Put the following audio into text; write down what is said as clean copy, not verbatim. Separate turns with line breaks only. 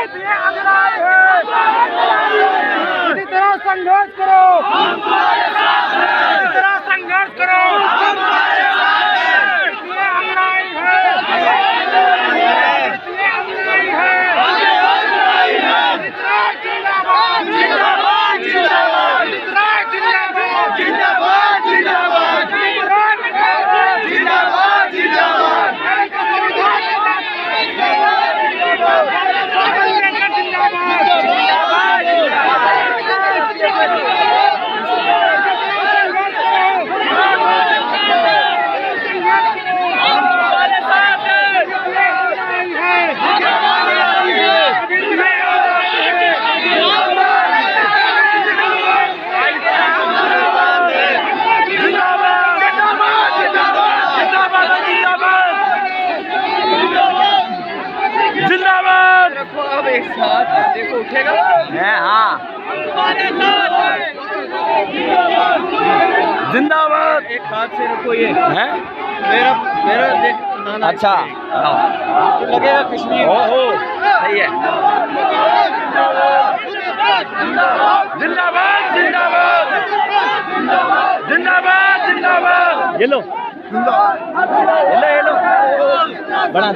इसी तरह संघर्ष करो, इसी तरह संघर्ष करो। ये अन्याय है, ये अन्याय है। जिंदाबाद, जिंदाबाद, जिंदाबाद, जिंदाबाद, जिंदाबाद, जिंदाबाद, जिंदाबाद, जिंदाबाद।
रखो अब एक साथ, देखो उठेगा है। हाँ, जिंदाबाद। एक हाथ से रखो ये है मेरा मेरा देख। अच्छा लगेगा कश्मीर। ओहो सही है। जिंदाबाद, जिंदाबाद, जिंदाबाद, जिंदाबाद। ये लो, ये लो, ये लो, बड़ा